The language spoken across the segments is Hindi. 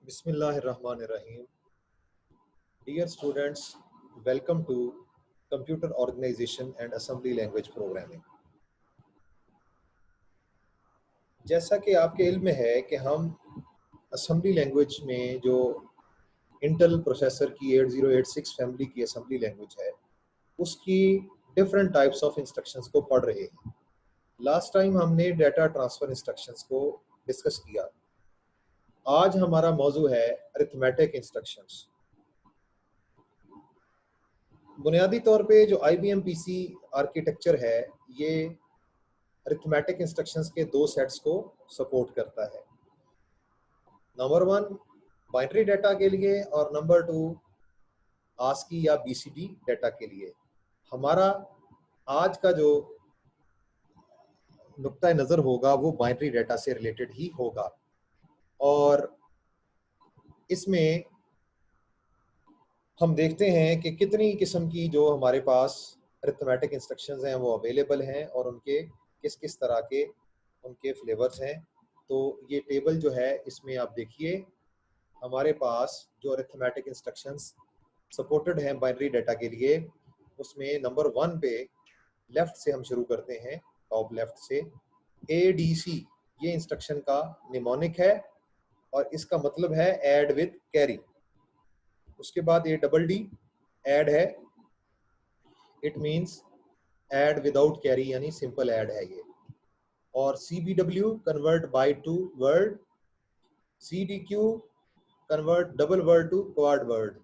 Bismillahirrahmanirrahim. Dear students, welcome to Computer Organization and Assembly Language Programming. जैसा कि आपके इल्म में है कि हम असेंबली लैंग्वेज में जो इंटेल प्रोसेसर की 8086 फैमिली की असेंबली लैंग्वेज है उसकी डिफरेंट टाइप्स ऑफ इंस्ट्रक्शंस को पढ़ रहे हैं। लास्ट टाइम हमने डाटा ट्रांसफ़र इंस्ट्रक्शंस को डिस्कस किया। आज हमारा मौजू है अरिथमेटिक इंस्ट्रक्शंस। बुनियादी तौर पे जो IBM PC आर्किटेक्चर है ये अरिथमेटिक इंस्ट्रक्शंस के दो सेट्स को सपोर्ट करता है। नंबर 1 बाइनरी डाटा के लिए और नंबर 2 ASCII या BCD डाटा के लिए। हमारा आज का जो नुक्ता नज़र होगा वो बाइनरी डाटा से रिलेटेड ही होगा और इसमें हम देखते हैं कि कितनी किस्म की जो हमारे पास अरिथमेटिक इंस्ट्रक्शंस हैं वो अवेलेबल हैं और उनके किस किस तरह के उनके फ्लेवर्स हैं। तो ये टेबल जो है इसमें आप देखिए हमारे पास जो अरिथमेटिक इंस्ट्रक्शंस सपोर्टेड हैं बाइनरी डाटा के लिए उसमें नंबर 1 पे लेफ़्ट से हम शुरू करते हैं, टॉप लेफ़्ट से। ADC ये इंस्ट्रक्शन का निमोनिक है और इसका मतलब है ऐड विद कैरी। उसके बाद ADD ऐड है, it means add without carry यानी सिंपल ऐड है ये। और CBW convert byte to word, CDQ convert double word to quad word,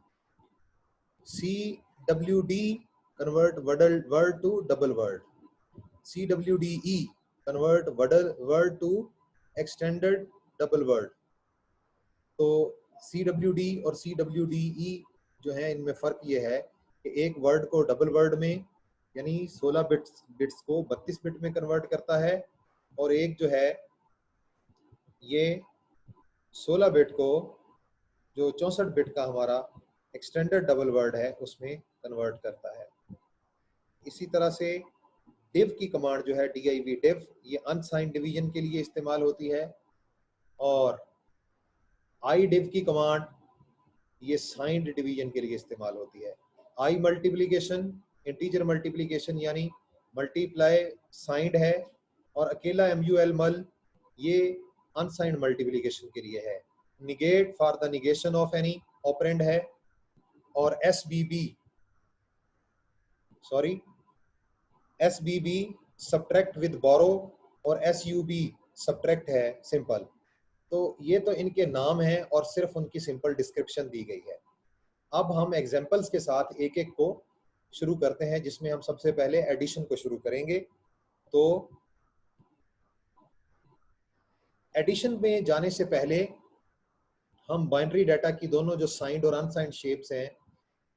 CWD convert word to double word, CWDE convert word to extended double word. तो CWD और CWDE जो है इनमें फ़र्क ये है कि एक वर्ड को डबल वर्ड में यानी 16 बिट्स को 32 बिट में कन्वर्ट करता है और एक जो है ये 16 बिट को जो 64 बिट का हमारा एक्सटेंडेड डबल वर्ड है उसमें कन्वर्ट करता है। इसी तरह से div की कमांड जो है div ये अनसाइंड डिवीजन के लिए इस्तेमाल होती है और idiv की कमांड ये साइंड डिवीजन के लिए इस्तेमाल होती है। I मल्टीप्लिकेशन इंटीजर मल्टीप्लिकेशन यानी मल्टीप्लाई साइंड है और अकेला MUL मल ये अनसाइंड मल्टीप्लिकेशन के लिए है। Negate for the negation of any operand है और SBB सब्ट्रैक्ट विद बोरो और SUB सब्ट्रैक्ट है सिंपल। तो ये तो इनके नाम हैं और सिर्फ उनकी सिंपल डिस्क्रिप्शन दी गई है। अब हम एग्जांपल्स के साथ एक एक को शुरू करते हैं जिसमें हम सबसे पहले एडिशन को शुरू करेंगे। तो एडिशन में जाने से पहले हम बाइनरी डाटा की दोनों जो साइंड और अनसाइंड शेप्स हैं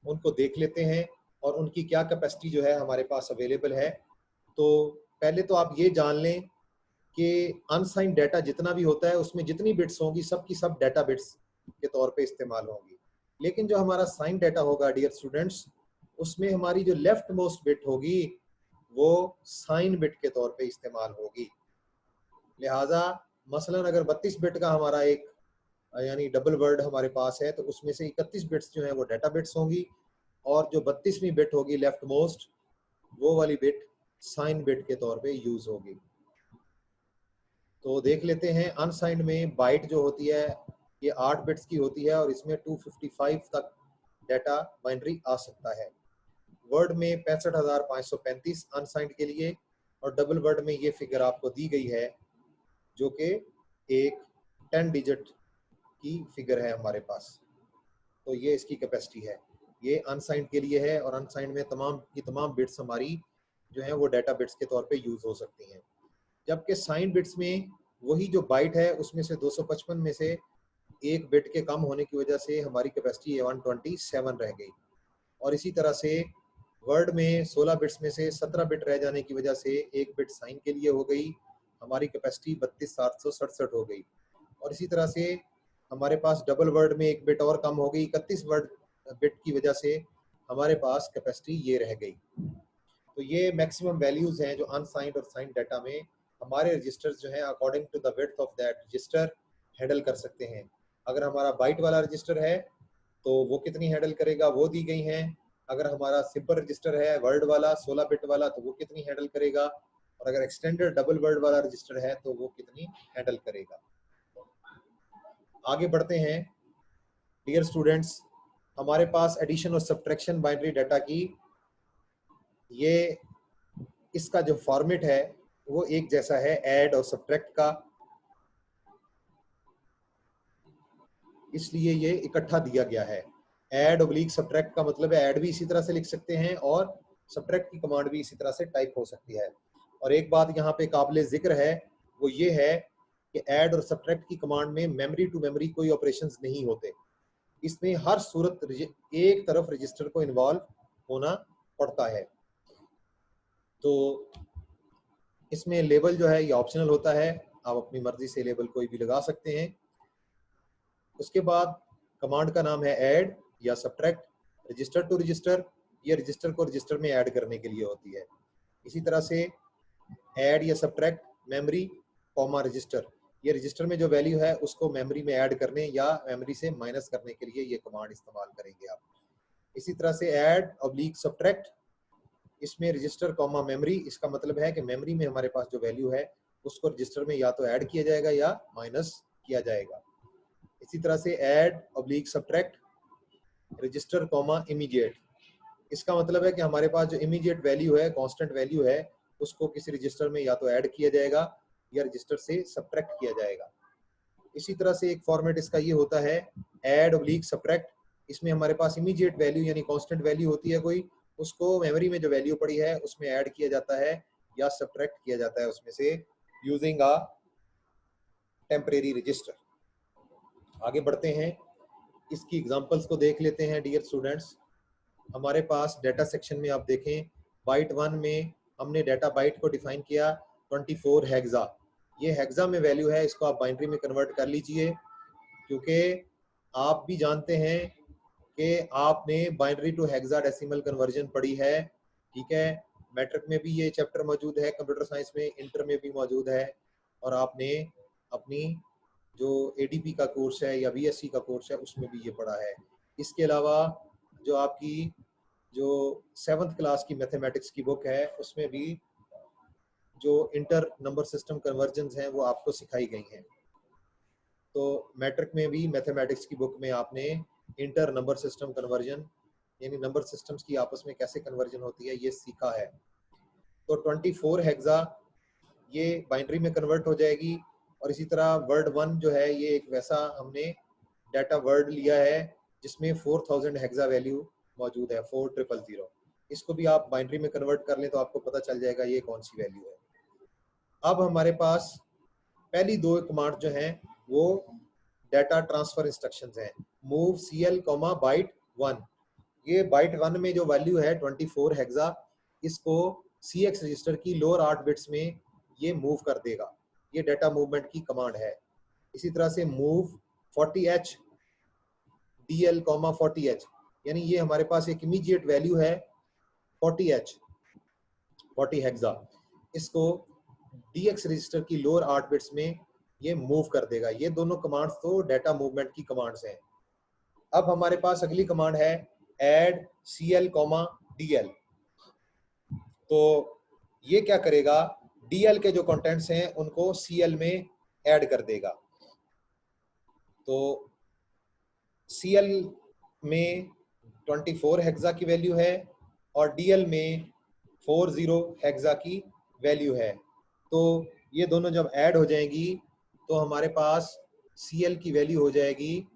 उनको देख लेते हैं और उनकी क्या कैपेसिटी जो है हमारे पास अवेलेबल है। तो पहले तो आप ये जान लें कि अनसाइंड डाटा जितना भी होता है उसमें जितनी बिट्स होंगी सब की सब डाटा बिट्स के तौर पे इस्तेमाल होंगी, लेकिन जो हमारा साइंड डाटा होगा डियर स्टूडेंट्स उसमें हमारी जो लेफ्ट मोस्ट बिट होगी वो साइन बिट के तौर पे इस्तेमाल होगी। लिहाजा मसलन अगर 32 बिट का हमारा एक यानी डबल वर्ड हमारे पास है तो उसमें से 31 बिट्स जो है वो डाटा बिट्स होंगी और जो 32वीं बिट होगी लेफ्ट मोस्ट वो वाली बिट साइन बिट के तौर पे यूज होगी। तो देख लेते हैं अनसाइंड में बाइट जो होती है ये 8 बिट्स की होती है और इसमें 255 तक डाटा बाइनरी आ सकता है। वर्ड में 65,535 अनसाइंड के लिए और डबल वर्ड में ये फिगर आपको दी गई है जो कि एक 10 डिजिट की फिगर है हमारे पास। तो ये इसकी कैपेसिटी है, ये अनसाइंड के लिए है और अनसाइंड में तमाम की तमाम बिट्स हमारी जो है वो डाटा बिट्स के तौर पे यूज हो सकती हैं। जबकि साइन बिट्स में वही जो बाइट है उसमें से 255 में से एक बिट के कम होने की वजह से हमारी कैपेसिटी 127 रह गई और इसी तरह से वर्ड में 16 बिट्स में से 17 बिट रह जाने की वजह से एक बिट साइन के लिए हो गई, हमारी कैपेसिटी 32,767 हो गई। और इसी तरह से हमारे पास डबल वर्ड में एक बिट और कम हो गई, 31 वर्ड बिट की वजह से हमारे पास कैपेसिटी ये रह गई। तो ये मैक्सिमम वैल्यूज़ हैं जो अनसाइंड और साइंड डाटा में हमारे रजिस्टर्स जो हैं according to the width of that register handle कर सकते हैं। अगर हमारा बाइट वाला रजिस्टर है तो वो कितनी हैंडल करेगा वो दी गई हैं। अगर हमारा सिंपल रजिस्टर है वर्ड वाला 16 बिट वाला तो वो कितनी हैंडल करेगा, और अगर एक्सटेंडेड डबल वर्ड वाला रजिस्टर है तो वो कितनी हैंडल करेगा। आगे बढ़ते हैं डियर स्टूडेंट्स, हमारे पास एडिशन और सब्ट्रैक्शन बाइनरी डाटा की ये इसका जो फॉर्मेट है वो एक जैसा है ऐड और सब्ट्रैक्ट का, इसलिए ये इकट्ठा दिया गया है। ऐड ऑब्लिक सब्ट्रैक्ट का मतलब है ऐड भी इसी तरह से लिख सकते हैं और सब्ट्रैक्ट की कमांड भी इसी तरह से टाइप हो सकती है। और एक बात यहाँ पे काबिल जिक्र है वो ये है कि ऐड और सब्ट्रैक्ट की कमांड में मेमोरी टू मेमोरी कोई ऑपरेशंस नहीं होते, इसमें हर सूरत एक तरफ रजिस्टर को इन्वॉल्व होना पड़ता है। तो इसमें लेबल जो है ये ऑप्शनल होता है, आप अपनी मर्जी से लेबल कोई भी लगा सकते हैं। उसके बाद कमांड का नाम है ऐड या सब्ट्रैक्ट, रजिस्टर टू रजिस्टर, ये रजिस्टर को रजिस्टर में ऐड करने के लिए होती है। इसी तरह से ऐड या सब्ट्रैक्ट मेमोरी कॉमा रजिस्टर, ये रजिस्टर में जो वैल्यू है उसको मेमोरी में ऐड करने या मेमोरी से माइनस करने के लिए ये कमांड इस्तेमाल करेंगे आप। इसी तरह से ऐड ऑब्लिक सब्ट्रैक्ट, इसमें रजिस्टर कॉमा मेमोरी, इसका मतलब है कि मेमोरी में हमारे पास जो वैल्यू है उसको रजिस्टर में या तो ऐड किया जाएगा या माइनस किया जाएगा। इसी तरह से add oblique subtract register comma immediate, इसका मतलब है कि हमारे पास जो इमीडिएट वैल्यू है कांस्टेंट वैल्यू है उसको किसी रजिस्टर में या तो ऐड किया जाएगा या रजिस्टर से सब्ट्रैक्ट किया जाएगा। इसी तरह से एक फॉर्मेट इसका ये होता है ऐड ऑब्लिक सब्ट्रैक्ट, इसमें हमारे पास इमीडिएट वैल्यू यानी कांस्टेंट वैल्यू होती है कोई, उसको मेमोरी में जो वैल्यू पड़ी है उसमें ऐड किया जाता है या सब्ट्रैक्ट किया जाता है उसमें से यूजिंग अ टेम्परेरी रजिस्टर। आगे बढ़ते हैं, इसकी एग्जांपल्स को देख लेते हैं डियर स्टूडेंट्स। हमारे पास डाटा सेक्शन में आप देखें बाइट 1 में हमने डाटा बाइट को डिफाइन किया 24 हेक्सा, ये हेक्सा में वैल्यू है, इसको आप बाइनरी में कन्वर्ट कर लीजिए क्योंकि आप भी जानते हैं कि आपने बाइनरी टू हेक्साडेसिमल कन्वर्जन पढ़ी है, ठीक है। मैट्रिक में भी ये चैप्टर मौजूद है, कंप्यूटर साइंस में इंटर में भी मौजूद है, और आपने अपनी जो एडीपी का कोर्स है या बीएससी का कोर्स है उसमें भी ये पढ़ा है। इसके अलावा जो आपकी जो 7th क्लास की मैथमेटिक्स की बुक है उसमें भी जो इंटर नंबर सिस्टम कन्वर्जन्स हैं वो आपको सिखाई गई हैं। तो मैट्रिक में भी मैथमेटिक्स की बुक में आपने इंटर नंबर सिस्टम कन्वर्जन यानी नंबर सिस्टम्स की आपस में कैसे कन्वर्जन होती है ये सीखा है। तो 24 हेक्सा ये बाइनरी में कन्वर्ट हो जाएगी, और इसी तरह वर्ड 1 जो है ये एक वैसा हमने डाटा वर्ड लिया है जिसमें 4000 हेक्सा वैल्यू मौजूद है 4000, इसको भी आप बाइनरी में कन्वर्ट कर लें तो आपको पता चल जाएगा ये कौन सी वैल्यू है। अब हमारे पास पहली दो कमांड जो हैं वो डाटा ट्रांसफर इंस्ट्रक्शंस हैं, मूव सीएल कॉमा बाइट 1, ये बाइट 1 में जो वैल्यू है 24 हेक्सा इसको CX रजिस्टर की लोअर 8 बिट्स में ये मूव कर देगा, ये डाटा मूवमेंट की कमांड है। इसी तरह से move 40H DL comma 40H, यानी ये हमारे पास एक इमीडिएट वैल्यू है 40H 40 हेक्सा, इसको DX रजिस्टर की लोअर 8 बिट्स में ये मूव कर देगा। ये दोनों कमांड्स तो डाटा मूवमेंट की कमांड्स हैं। अब हमारे पास अगली कमांड है ऐड CL कॉमा DL, तो ये क्या करेगा DL के जो कंटेंट्स हैं उनको CL में ऐड कर देगा। तो CL में 24 हेक्सा की वैल्यू है और DL में 40 हेक्सा की वैल्यू है, तो ये दोनों जब ऐड हो जाएंगी तो हमारे पास CL की वैल्यू हो जाएगी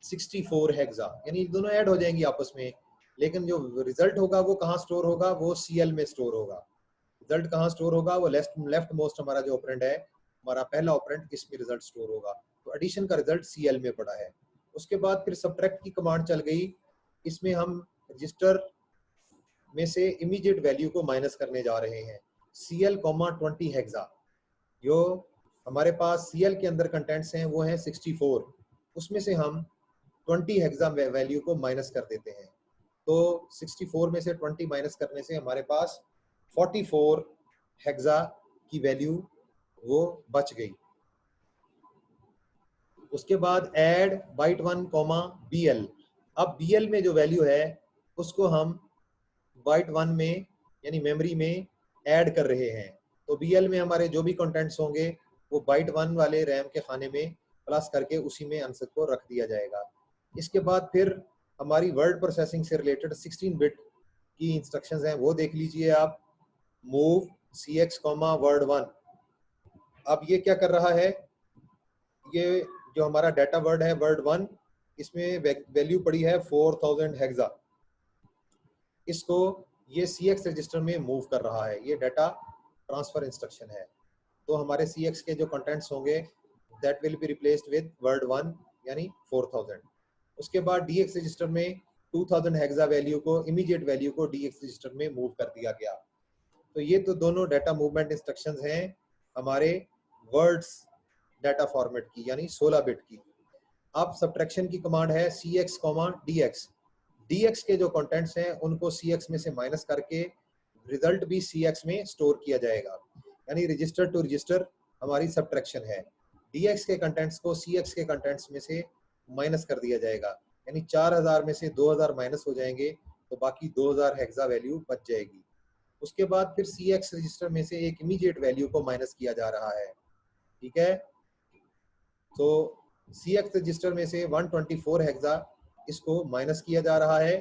64 हेक्सा, यानी दोनों ऐड हो जाएंगी आपस में, लेकिन जो रिजल्ट होगा वो कहाँ स्टोर होगा, वो CL में स्टोर होगा। रिजल्ट कहाँ स्टोर होगा, वो लेफ्ट मोस्ट हमारा जो ऑपरेंड है, हमारा पहला ऑपरेंड, इसमें रिजल्ट स्टोर होगा। तो एडिशन का रिजल्ट CL में पड़ा है। उसके बाद फिर सब्ट्रैक्ट की कमांड चल गई, इसमें हम रजिस्टर में से इमीडिएट वैल्यू को माइनस करने जा रहे हैं, CL 20 हेक्सा, जो हमारे पास CL के अंदर कंटेंट्स हैं वो हैं 64, उसमें से हम 20 हेक्सा वैल्यू को माइनस कर देते हैं। तो 64 में से 20 माइनस करने से हमारे पास 44 हेक्सा की वैल्यू वो बच गई। उसके बाद ऐड बाइट 1 कॉमा BL। अब BL में जो वैल्यू है उसको हम बाइट 1 में यानी मेमोरी में ऐड कर रहे हैं। तो BL में हमारे जो भी कंटेंट्स होंगे वो बाइट 1 वाले रैम के खाने में प्लस करके उसी में आंसर को रख दिया जाएगा। इसके बाद फिर हमारी वर्ड प्रोसेसिंग से रिलेटेड 16 बिट की इंस्ट्रक्शंस हैं, वो देख लीजिए आप। Move CX comma word 1। अब ये क्या कर रहा है, ये जो हमारा डाटा वर्ड है वर्ड 1, इसमें वैल्यू पड़ी है 4000 हेक्सा। इसको ये CX रजिस्टर में मूव कर रहा है, ये डाटा ट्रांसफर इंस्ट्रक्शन है। तो हमारे CX के जो कंटेंट्स होंगे that will be replaced with word 1 यानी 4000। उसके बाद DX रजिस्टर में 2000 हेक्सा वैल्यू को, इमीडिएट वैल्यू को DX रजिस्टर में मूव कर दिया गया। तो ये तो दोनों डाटा मूवमेंट इंस्ट्रक्शंस हैं हमारे वर्ड्स डाटा फॉर्मेट की यानी 16 बिट की। अब सब्ट्रैक्शन की कमांड है CX, DX। DX के जो कंटेंट्स हैं उनको CX में से माइनस करके रिजल्ट भी CX में स्टोर किया जाएगा, यानी रजिस्टर टू रजिस्टर हमारी सब्ट्रैक्शन है। DX के कंटेंट्स को CX के कंटेंट्स में से माइनस कर दिया जाएगा, यानी 4000 में से 2000 माइनस हो जाएंगे तो बाकी 2000 हेक्सा वैल्यू बच जाएगी। उसके बाद फिर CX रजिस्टर में से एक इमीडिएट वैल्यू को माइनस किया जा रहा है, ठीक है। तो CX रजिस्टर में से 124 हेक्सा इसको माइनस किया जा रहा है।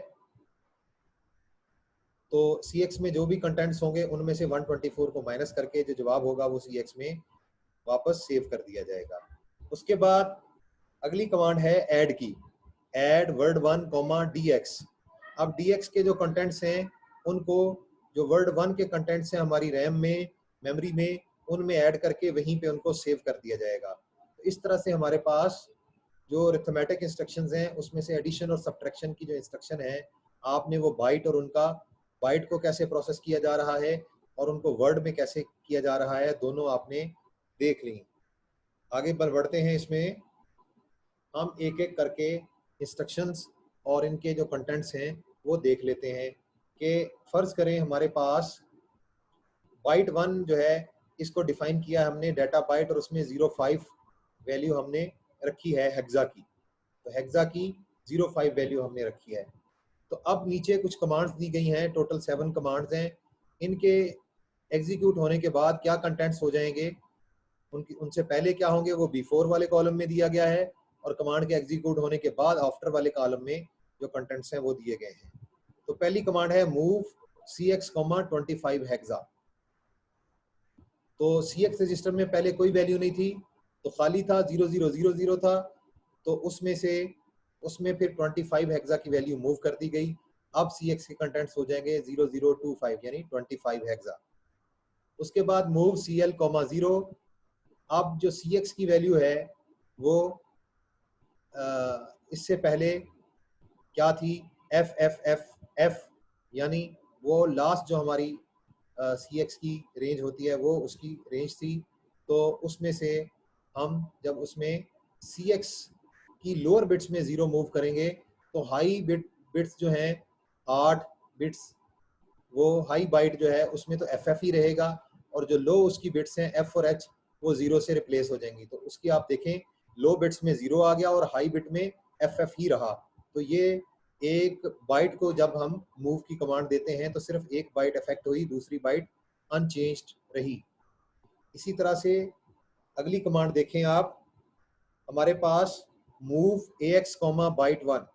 तो CX में जो भी कंटेंट्स होंगे उनमें से 124 को माइनस करके जो जवाब होगा वो CX में वापस सेव कर दिया जाएगा। उसके बाद अगली कमांड है ऐड की, ऐड वर्ड 1 कॉमा DX। अब DX के जो कंटेंट्स हैं उनको, जो वर्ड 1 के कंटेंट्स हैं हमारी रैम में, मेमोरी में, उनमें ऐड करके वहीं पे उनको सेव कर दिया जाएगा। तो इस तरह से हमारे पास जो अरिथमेटिक इंस्ट्रक्शंस हैं उसमें से एडिशन और सब्ट्रैक्शन की जो इंस्ट्रक्शन है, आपने वो बाइट और उनका बाइट को कैसे प्रोसेस किया जा रहा है और उनको वर्ड में कैसे किया जा रहा है, दोनों आपने देख ली। आगे बढ़ते हैं, इसमें हम एक एक करके इंस्ट्रक्शंस और इनके जो कंटेंट्स हैं वो देख लेते हैं। कि फर्ज करें हमारे पास बाइट 1 जो है इसको डिफाइन किया हमने डाटा बाइट और उसमें 05 वैल्यू हमने रखी है हेक्सा की। तो हेक्सा की 05 वैल्यू हमने रखी है। तो अब नीचे कुछ कमांड्स दी गई हैं, टोटल 7 कमांड्स हैं। इनके एग्जीक्यूट होने के बाद क्या कंटेंट्स हो जाएंगे, उनसे पहले क्या होंगे वो बिफोर वाले कॉलम में दिया गया है, और कमांड के एग्जीक्यूट होने के बाद आफ्टर वाले कॉलम में जो कंटेंट्स हैं वो दिए गए हैं। तो पहली कमांड है मूव CX, 25 हेक्सा। तो CX रजिस्टर में पहले कोई वैल्यू नहीं थी, तो खाली था, 0000 था। तो उसमें फिर 25 हेक्सा की वैल्यू मूव कर दी गई। अब CX के कंटेंट्स हो जाएंगे 0025 यानी 25 हेक्सा। उसके बाद मूव CL, 0। अब जो CX की वैल्यू है वो इससे पहले क्या थी, FFFF, यानी वो लास्ट जो हमारी CX की रेंज होती है वो उसकी रेंज थी। तो उसमें से हम जब उसमें CX की लोअर बिट्स में 0 मूव करेंगे तो हाई बिट्स जो हैं 8 बिट्स, वो हाई बाइट जो है उसमें तो FF ही रहेगा, और जो लो उसकी बिट्स हैं F और H वो 0 से रिप्लेस हो जाएंगी। तो उसकी आप देखें लो बिट्स में 0 आ गया और हाई बिट में FF ही रहा। तो ये एक बाइट को जब हम मूव की कमांड देते हैं तो सिर्फ एक बाइट इफेक्ट हुई, दूसरी बाइट अनचेंज्ड रही। इसी तरह से अगली कमांड देखें आप, हमारे पास मूव AX, बाइट 1।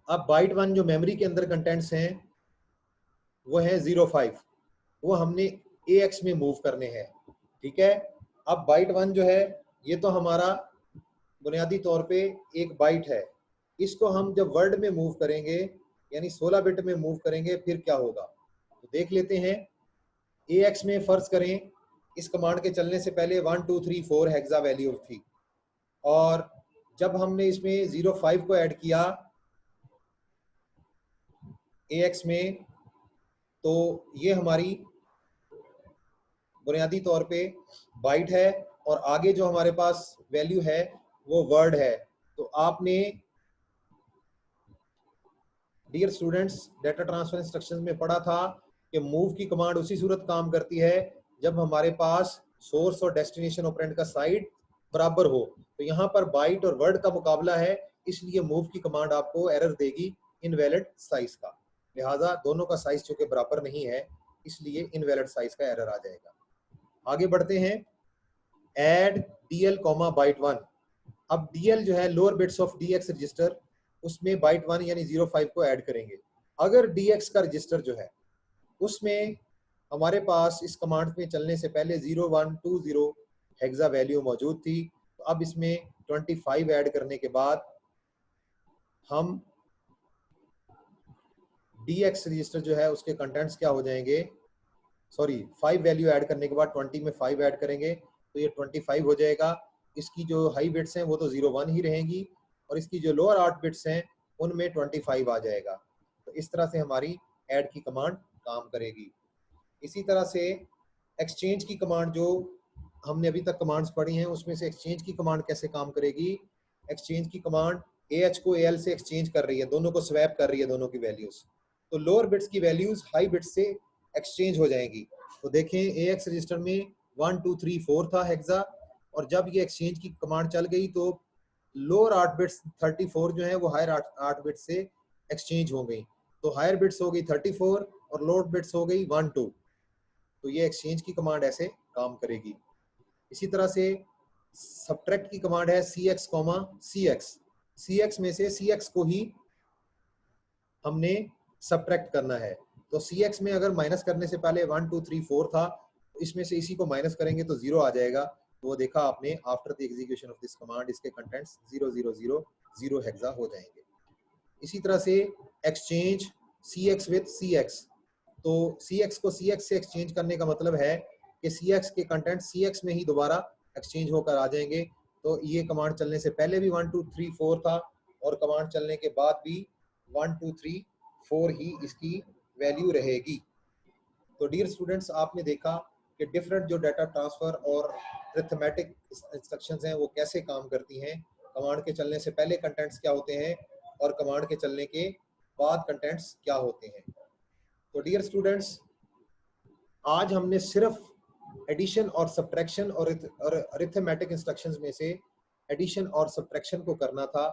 अब बाइट 1 जो मेमोरी के अंदर कंटेंट्स हैं वो है 05, वो हमने AX में मूव करने हैं, ठीक है। अब बाइट 1 जो है ये तो हमारा बुनियादी तौर पे एक बाइट है, इसको हम जब वर्ड में मूव करेंगे यानी 16 बिट में मूव करेंगे फिर क्या होगा, तो देख लेते हैं। AX में फर्ज करें इस कमांड के चलने से पहले 1 2 3 4 हेक्सा वैल्यू थी, और जब हमने इसमें 05 को ऐड किया AX में तो ये हमारी बुनियादी तौर पे बाइट है, और आगे जो हमारे पास वैल्यू है वो वर्ड है। तो आपने dear students data transfer instructions में पढ़ा था कि मूव की कमांड उसी सूरत काम करती है जब हमारे पास सोर्स और डेस्टिनेशन ऑपरेंड का साइड बराबर हो। तो यहाँ पर बाइट और वर्ड का मुकाबला है, इसलिए मूव की कमांड आपको एरर देगी इनवैलिड साइज का। लिहाजा दोनों का साइज चूंकि बराबर नहीं है, इसलिए इनवैलिड साइज का एरर आ जाएगा। आगे बढ़ते हैं, एड डीएल कॉमा बाइट 1। अब डीएल जो है lower bits of DX register, उसमें बाइट 1 यानी 05 को ऐड करेंगे। अगर डीएक्स का रजिस्टर जो है उसमें हमारे पास इस कमांड में चलने से पहले 0120 हेक्सा वैल्यू मौजूद थी, तो अब इसमें 25 ऐड करने के बाद हम डीएक्स रजिस्टर जो है उसके कंटेंट्स क्या हो जाएंगे, सॉरी 5 वैल्यू ऐड करने के बाद 20 में 5 ऐड करेंगे तो ये 25 हो जाएगा। इसकी जो हाई बिट्स हैं वो तो 01 ही रहेंगी और इसकी जो लोअर 8 बिट्स हैं उनमें 25 आ जाएगा। तो इस तरह से हमारी ऐड की कमांड काम करेगी। इसी तरह से एक्सचेंज की कमांड, जो हमने अभी तक कमांड्स पढ़ी हैं उसमें से एक्सचेंज की कमांड कैसे काम करेगी। एक्सचेंज की कमांड AH को AL से एक्सचेंज कर रही है, दोनों को स्वैप कर रही है, दोनों की वैल्यूज। तो लोअर बिट्स की वैल्यूज हाई बिट्स से एक्सचेंज हो जाएंगी। तो देखें AX रजिस्टर में 1 2 3 4 था हेक्सा, और जब ये एक्सचेंज की कमांड चल गई तो लोअर 8 बिट्स 34 जो है वो हायर 8 बिट्स से एक्सचेंज हो गई। तो हायर बिट्स हो गई 34 और लोअर बिट्स हो गई 1 2। तो ये एक्सचेंज की कमांड ऐसे काम करेगी। इसी तरह से सब्ट्रैक्ट की कमांड है CX, CX। CX में से CX को ही हमने सब्ट्रैक्ट करना है। तो CX में अगर माइनस करने से पहले 1 2 3 4 था, तो इसमें से इसी को माइनस करेंगे तो 0 आ जाएगा। तो वो देखा आपने, after the execution of this command इसके कंटेंट्स 0 हेक्सा हो जाएंगे। इसी तरह से एक्सचेंज CX विद CX। तो CX को CX से एक्सचेंज करने का मतलब है कि CX के कंटेंट CX में ही दोबारा एक्सचेंज होकर आ जाएंगे। तो ये कमांड चलने से पहले भी 1 2 3 4 था और कमांड चलने के बाद भी 1 2 3 4 ही इसकी वैल्यू रहेगी। तो डियर स्टूडेंट्स, आपने देखा कि डिफरेंट जो डाटा ट्रांसफर और अरिथमेटिक इंस्ट्रक्शंस हैं वो कैसे काम करती हैं। कमांड के चलने से पहले कंटेंट्स क्या होते हैं और कमांड के चलने के बाद कंटेंट्स क्या होते हैं। तो डियर स्टूडेंट्स, आज हमने सिर्फ एडिशन और सब्ट्रैक्शन और अरिथमेटिक इंस्ट्रक्शंस में से एडिशन और सब्ट्रैक्शन को करना था,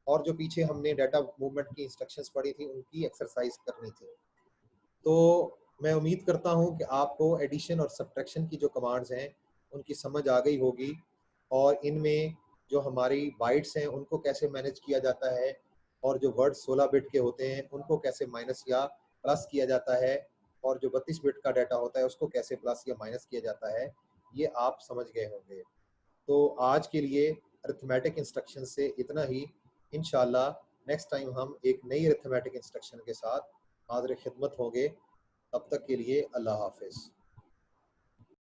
और जो पीछे हमने डाटा मूवमेंट की इंस्ट्रक्शंस पढ़ी थी उनकी एक्सरसाइज करनी थी। तो मैं उम्मीद करता हूं कि आपको एडिशन और सब्ट्रैक्शन की जो कमांड्स हैं उनकी समझ आ गई होगी, और इनमें जो हमारी बाइट्स हैं उनको कैसे मैनेज किया जाता है, और जो वर्ड 16 बिट के होते हैं उनको कैसे माइनस या प्लस किया जाता है, और जो 32 बिट का डाटा होता है उसको कैसे प्लस या माइनस किया जाता है, ये आप समझ गए होंगे। तो आज के लिए अरिथमेटिक इंस्ट्रक्शन से इतना ही। इंशाल्लाह नेक्स्ट टाइम हम एक नई अरिथमेटिक इंस्ट्रक्शन के साथ हाज़िर खिदमत होंगे। तब तक के लिए अल्लाह हाफिज़।